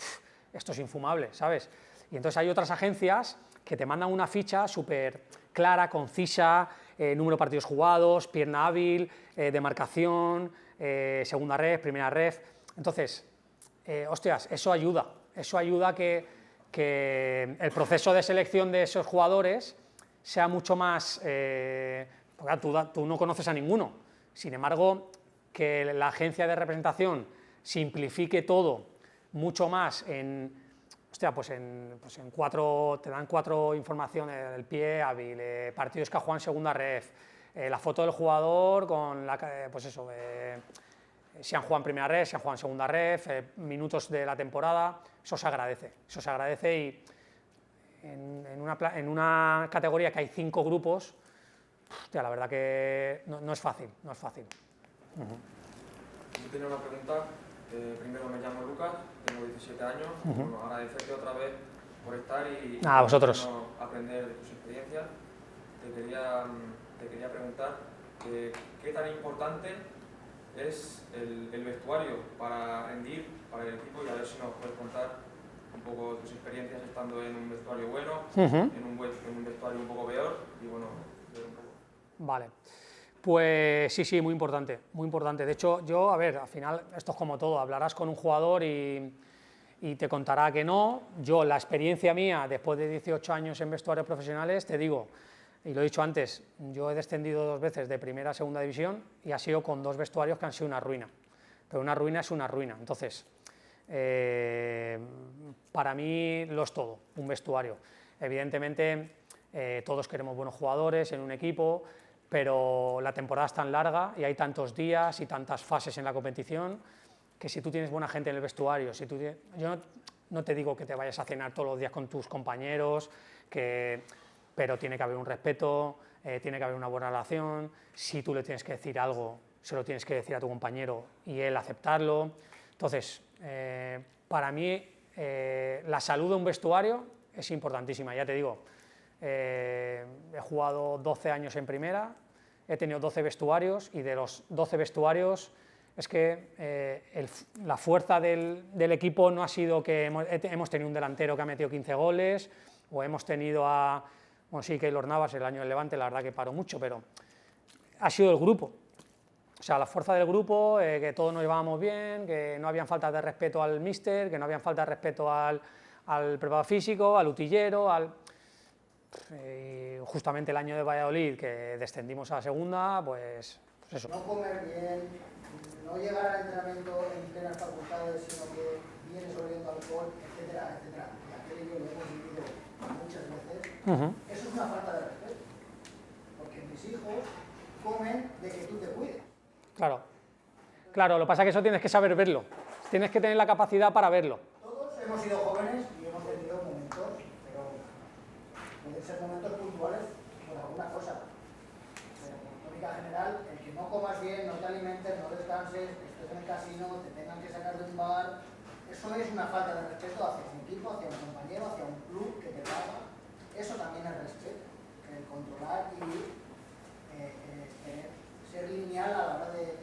esto es infumable, ¿sabes? Y entonces hay otras agencias que te mandan una ficha súper clara, concisa, número de partidos jugados, pierna hábil, demarcación, segunda ref, primera ref. Entonces, hostias, eso ayuda que el proceso de selección de esos jugadores sea mucho más... porque tú no conoces a ninguno, sin embargo, que la agencia de representación simplifique todo mucho más en... Hostia, pues en 4, te dan 4 informaciones, el pie hábil, partidos que ha jugado en segunda ref, la foto del jugador con pues eso, si han jugado en primera ref, si han jugado en segunda ref, minutos de la temporada, eso se agradece y en una categoría que hay 5 grupos, hostia, la verdad que no es fácil. Yo tenía una pregunta. Primero, me llamo Lucas, tengo 17 años. Bueno, agradecerte otra vez por estar y a vosotros. Aprender de tus experiencias. Te quería preguntar qué tan importante es el vestuario para rendir para el equipo, y a ver si nos puedes contar un poco tus experiencias estando en un vestuario bueno, en un vestuario un poco peor, y bueno, ver un poco. Vale. Pues sí, muy importante, muy importante. De hecho, yo, a ver, al final esto es como todo, hablarás con un jugador y te contará que no. Yo, la experiencia mía, después de 18 años en vestuarios profesionales, te digo, y lo he dicho antes, yo he descendido 2 veces de primera a segunda división y ha sido con 2 vestuarios que han sido una ruina. Pero una ruina es una ruina. Entonces, para mí lo es todo, un vestuario. Evidentemente, todos queremos buenos jugadores en un equipo, pero la temporada es tan larga y hay tantos días y tantas fases en la competición que si tú tienes buena gente en el vestuario, yo no te digo que te vayas a cenar todos los días con tus compañeros, pero tiene que haber un respeto, tiene que haber una buena relación. Si tú le tienes que decir algo, se lo tienes que decir a tu compañero y él aceptarlo. Entonces, para mí, la salud de un vestuario es importantísima, ya te digo. He jugado 12 años en primera, he tenido 12 vestuarios y de los 12 vestuarios es que la fuerza del equipo no ha sido que hemos tenido un delantero que ha metido 15 goles, o hemos tenido a, bueno, sí, Keylor Navas el año del Levante, la verdad que paró mucho, pero ha sido el grupo. O sea, la fuerza del grupo, que todos nos llevábamos bien, que no habían faltas de respeto al míster, que no habían falta de respeto al preparador físico, al utillero, justamente el año de Valladolid, que descendimos a la segunda, pues eso. No comer bien, no llegar al entrenamiento en plenas facultades, sino que vienes oliendo alcohol, etcétera, etcétera. Y aquello yo lo hemos vivido muchas veces. Eso es una falta de respeto, porque mis hijos comen de que tú te cuides. Claro, claro, lo que pasa es que eso tienes que saber verlo, tienes que tener la capacidad para verlo. Todos hemos sido jóvenes y hemos tenido momentos, pero pueden ser momentos puntuales por alguna cosa. Pero por tónica general, el que no comas bien, no te alimentes, no descanses, estés en el casino, te tengan que sacar de un bar, eso es una falta de respeto hacia un equipo, hacia un compañero, hacia un club que te paga. Eso también es respeto, el controlar y ser lineal a la hora de...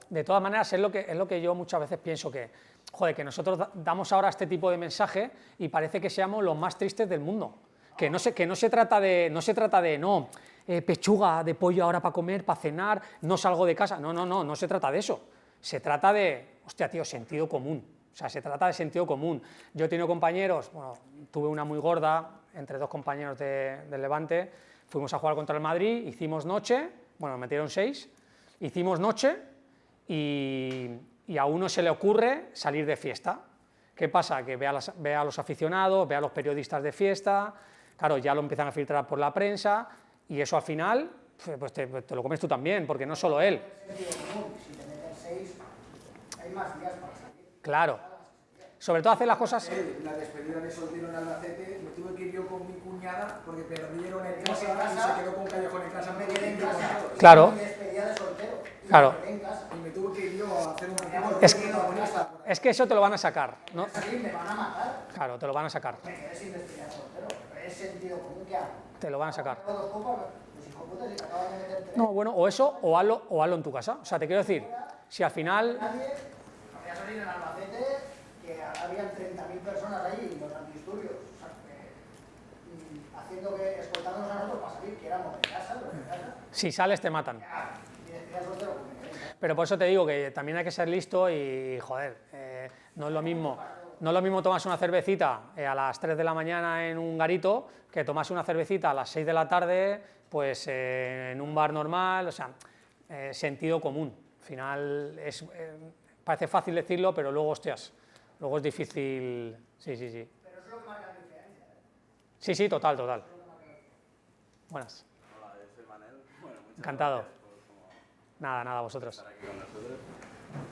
De todas maneras, es lo que yo muchas veces pienso, que, joder, que nosotros damos ahora este tipo de mensaje y parece que seamos los más tristes del mundo. Que no se trata de pechuga de pollo ahora para comer, para cenar, no salgo de casa. No se trata de eso. Se trata de, hostia, tío, sentido común. O sea, se trata de sentido común. Yo he tenido compañeros, bueno, tuve una muy gorda, entre dos compañeros del Levante, fuimos a jugar contra el Madrid, hicimos noche, bueno, me metieron 6, hicimos noche y a uno se le ocurre salir de fiesta. ¿Qué pasa? Que ve a los aficionados, ve a los periodistas de fiesta, claro, ya lo empiezan a filtrar por la prensa y eso al final, pues te lo comes tú también, porque no solo él. Si te meten 6, hay más días para salir. Claro. Sobre todo hacer las cosas... La despedida de soltero en Albacete, me tuve que ir yo con mi cuñada porque perdieron en casa y se quedó con Callejón en casa. Me quedé en casa. Claro. Mi despedida de soltero. Claro. Me quedé en casa. Y me tuve que ir yo a hacer un Es que eso te lo van a sacar, ¿no? Me van a matar. Claro, te lo van a sacar. Me quedé sin despedida de soltero. Pero es sentido común que hago. Te lo van a sacar. Tengo 2 copas, los hijoputas y te acaban de meter 3. No, bueno, o eso, o hazlo en tu casa. O sea, te quiero decir, si al final... Nadie había salido en Albacete, que habían 30.000 personas allí, los antidisturbios, o sea, haciendo que, escoltándonos a nosotros para salir, que éramos de casa, los de casa. Si sales te matan. Y despedida soltero, pues me quedé en casa. Pero por eso te digo que también hay que ser listo y, joder, no es lo mismo tomarse una cervecita a las 3 de la mañana en un garito que tomarse una cervecita a las 6 de la tarde pues en un bar normal, o sea, sentido común. Al final parece fácil decirlo, pero luego, hostias, luego es difícil. Sí. Pero eso es lo que marca la diferencia, ¿eh? Sí, total. Buenas. Hola, yo soy Manel. Bueno, muchas Encantado. gracias por Nada, vosotros. estar aquí con nosotros.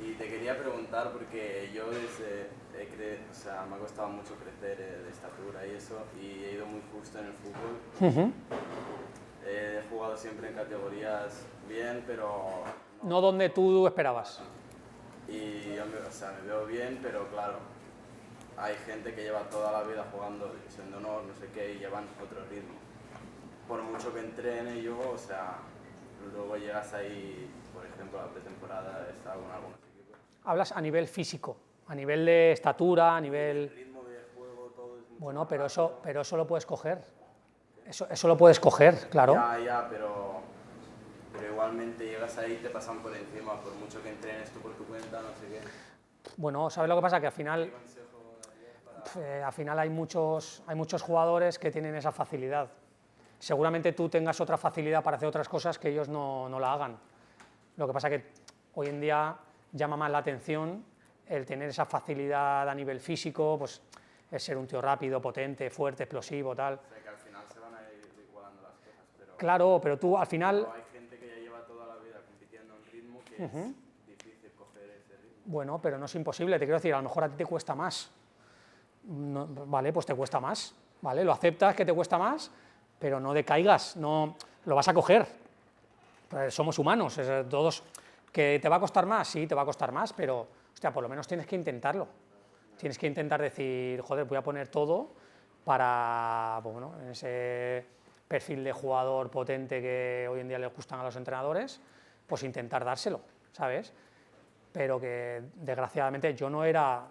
Y te quería preguntar, porque yo o sea, me ha costado mucho crecer de estatura y eso, y he ido muy justo en el fútbol. He jugado siempre en categorías bien, pero... No donde tú esperabas. Y yo o sea, me veo bien, pero claro, hay gente que lleva toda la vida jugando división de honor, no sé qué, y llevan otro ritmo. Por mucho que entrene yo, o sea, luego llegas ahí, por ejemplo, a la pretemporada, he estado con algunos equipos. Hablas a nivel físico, a nivel de estatura, a nivel... El ritmo de juego, todo es mucho Bueno, más pero eso lo puedes coger. Eso lo puedes coger, claro. Ya, pero igualmente llegas ahí y te pasan por encima, por mucho que entrenes tú por tu cuenta, no sé qué. Bueno, ¿sabes lo que pasa? Que al final hay muchos jugadores que tienen esa facilidad. Seguramente tú tengas otra facilidad para hacer otras cosas que ellos no la hagan. Lo que pasa es que hoy en día llama más la atención el tener esa facilidad a nivel físico, pues el ser un tío rápido, potente, fuerte, explosivo, tal. O sea que al final se van a ir igualando las cosas, pero... Claro, pero tú al final... Pero hay gente que ya lleva toda la vida compitiendo en ritmo que es difícil coger ese ritmo. Bueno, pero no es imposible, te quiero decir, a lo mejor a ti te cuesta más. No, vale, pues te cuesta más, ¿vale? Lo aceptas que te cuesta más, pero no decaigas, no lo vas a coger. Pues somos humanos, todos. ¿Que te va a costar más? Sí, te va a costar más, pero, hostia, por lo menos tienes que intentarlo. Tienes que intentar decir, joder, voy a poner todo para, bueno, en ese perfil de jugador potente que hoy en día les gustan a los entrenadores, pues intentar dárselo, ¿sabes? Pero que, desgraciadamente, yo era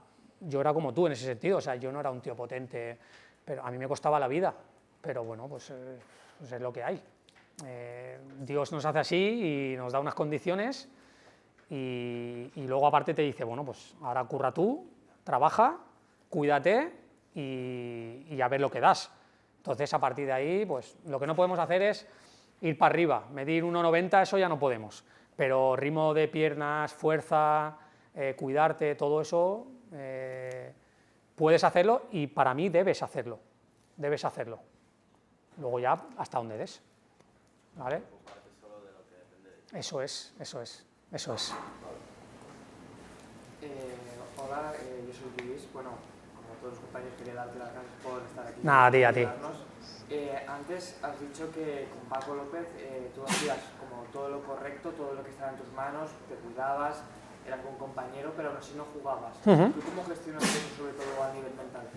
como tú en ese sentido, o sea, yo no era un tío potente, pero a mí me costaba la vida, pero bueno, pues es lo que hay. Dios nos hace así y nos da unas condiciones y luego aparte te dice, bueno, pues ahora curra tú, trabaja, cuídate y a ver lo que das. Entonces, a partir de ahí, pues lo que no podemos hacer es ir para arriba, medir 1,90, eso ya no podemos, pero ritmo de piernas, fuerza, cuidarte, todo eso, puedes hacerlo y para mí debes hacerlo, luego ya hasta donde des, ¿vale? Eso es. Hola, yo soy Luis, bueno, como todos los compañeros quería darte las gracias por estar aquí. Nada, a ti. Antes has dicho que con Paco López tú hacías como todo lo correcto, todo lo que estaba en tus manos, te cuidabas, eras un compañero, pero aún así no jugabas. ¿Tú cómo gestionas eso, sobre todo a nivel mental?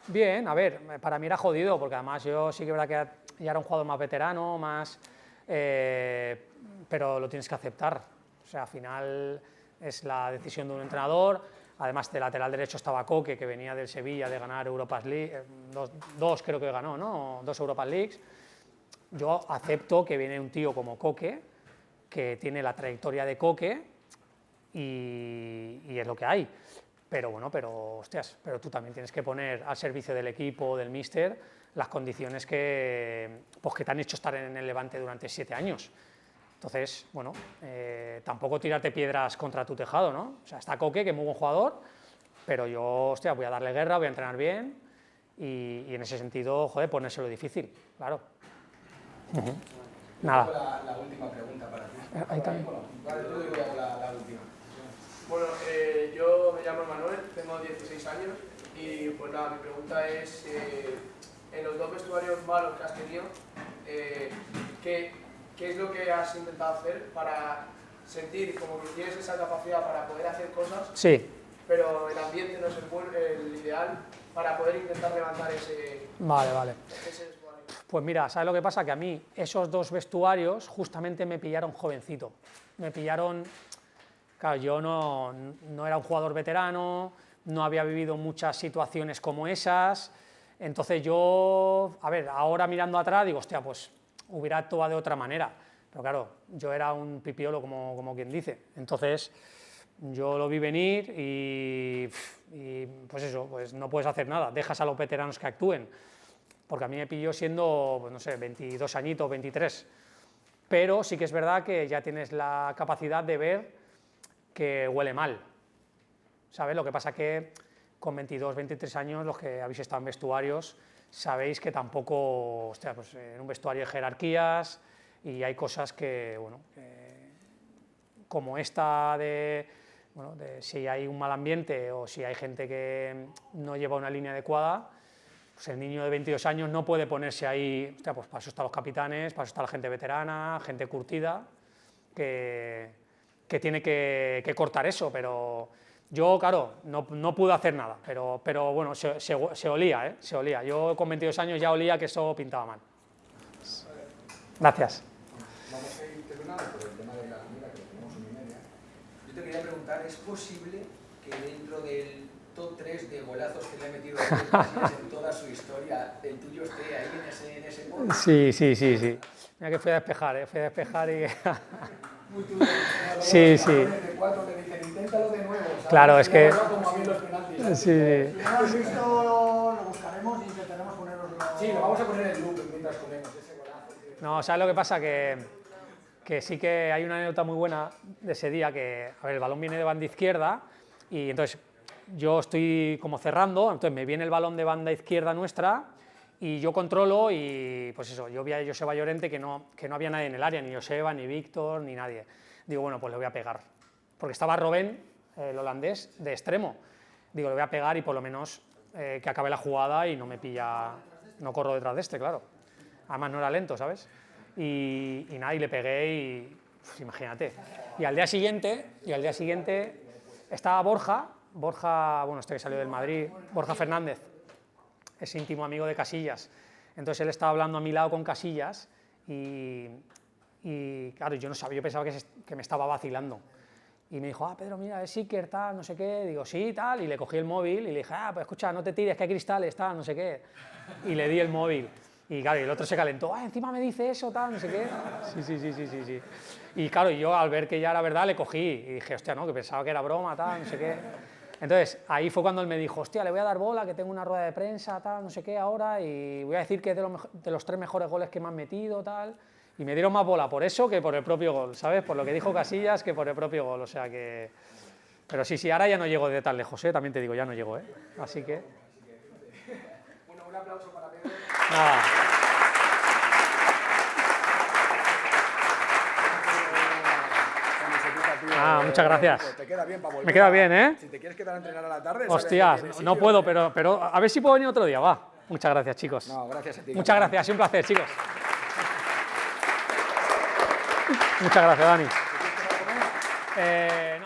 Bien, a ver, para mí era jodido, porque además yo sí que es verdad que ya era un jugador más veterano, pero lo tienes que aceptar. O sea, al final es la decisión de un entrenador. Además, de lateral derecho estaba Coque, que venía del Sevilla de ganar Europa League, dos creo que ganó, ¿no? 2 Europa Leagues. Yo acepto que viene un tío como Coque, que tiene la trayectoria de Coque, y es lo que hay. Pero bueno, pero tú también tienes que poner al servicio del equipo, del míster, las condiciones que te han hecho estar en el Levante durante 7 años. Entonces, bueno, tampoco tirarte piedras contra tu tejado, ¿no? O sea, está Coque, que es muy buen jugador, pero yo, voy a darle guerra, voy a entrenar bien y en ese sentido, joder, ponérselo difícil, claro. Nada. La última pregunta para ti. Ahí también. Vale, yo digo la última. Bueno, yo me llamo Manuel, tengo 16 años y pues nada, mi pregunta es, en los 2 vestuarios malos que has tenido, ¿qué es lo que has intentado hacer para sentir como que tienes esa capacidad para poder hacer cosas, sí, pero el ambiente no es el ideal para poder intentar levantar ese Vale. vestuario? Pues mira, ¿sabes lo que pasa? Que a mí esos 2 vestuarios justamente me pillaron jovencito. Me pillaron... Claro, yo no era un jugador veterano, no había vivido muchas situaciones como esas, entonces yo, a ver, ahora mirando atrás digo, hostia, pues hubiera actuado de otra manera, pero claro, yo era un pipiolo como quien dice, entonces yo lo vi venir y pues eso, pues no puedes hacer nada, dejas a los veteranos que actúen, porque a mí me pilló siendo, pues no sé, 22 añitos, 23, pero sí que es verdad que ya tienes la capacidad de ver que huele mal, ¿sabes? Lo que pasa que con 22, 23 años, los que habéis estado en vestuarios, sabéis que tampoco, pues en un vestuario hay jerarquías y hay cosas que, bueno, como esta de si hay un mal ambiente o si hay gente que no lleva una línea adecuada, pues el niño de 22 años no puede ponerse ahí, pues para eso están los capitanes, para eso está la gente veterana, gente curtida, que tiene que cortar eso, pero yo, claro, no pude hacer nada, pero bueno, se olía, se olía. Yo con 22 años ya olía que eso pintaba mal. Gracias. Vamos a ir terminando por el tema de la comida, que tenemos 1:30. Yo te quería preguntar, ¿es posible que dentro del top 3 de golazos que le ha metido en toda su historia, el tuyo esté ahí en ese podio? Sí. Mira que fui a despejar, y... Muy duro. Sí. De 4 te dicen, inténtalo de nuevo, ¿sabes? Claro, es que... Como a mí los penaltis. Sí. Si no has visto, lo buscaremos y intentaremos poneroslo. Sí, lo vamos a poner en loop mientras ponemos ese golazo. No, ¿sabes lo que pasa? Que sí que hay una anécdota muy buena de ese día, que, a ver, el balón viene de banda izquierda y entonces yo estoy como cerrando, entonces me viene el balón de banda izquierda nuestra y yo controlo y pues eso, yo vi a Joseba Llorente que no había nadie en el área, ni Joseba, ni Víctor, ni nadie. Digo, bueno, pues le voy a pegar, porque estaba Robben, el holandés, de extremo. Digo, le voy a pegar y por lo menos que acabe la jugada y no me pilla, no corro detrás de este, claro. Además no era lento, ¿sabes? Y nada, y le pegué y pues, imagínate. Y al día siguiente estaba Borja, bueno, este que salió del Madrid, Borja Fernández, es íntimo amigo de Casillas. Entonces él estaba hablando a mi lado con Casillas y claro, yo no sabía, yo pensaba que me estaba vacilando. Y me dijo, Pedro, mira, es Iker, tal, no sé qué. Digo, sí, tal. Y le cogí el móvil y le dije, pues escucha, no te tires, que hay cristales, tal, no sé qué. Y le di el móvil. Y claro, y el otro se calentó, encima me dice eso, tal, no sé qué. Sí. Y claro, yo al ver que ya era verdad, le cogí. Y dije, hostia, no, que pensaba que era broma, tal, no sé qué. Entonces, ahí fue cuando él me dijo, hostia, le voy a dar bola, que tengo una rueda de prensa, tal, no sé qué, ahora, y voy a decir que es de los 3 mejores goles que me han metido, tal. Y me dieron más bola por eso que por el propio gol, ¿sabes? Por lo que dijo Casillas que por el propio gol, o sea que... Pero sí, ahora ya no llego de tan lejos, también te digo, ya no llego, Así que... Bueno, un aplauso para Pedro. Nada. Muchas gracias. Te queda bien para volver. Me queda bien, ¿eh? Si te quieres quedar a entrenar a la tarde... Hostias, no puedo, pero a ver si puedo venir otro día, va. Muchas gracias, chicos. No, gracias a ti. Muchas gracias, ha sido un placer, chicos. Muchas gracias, Dani. No.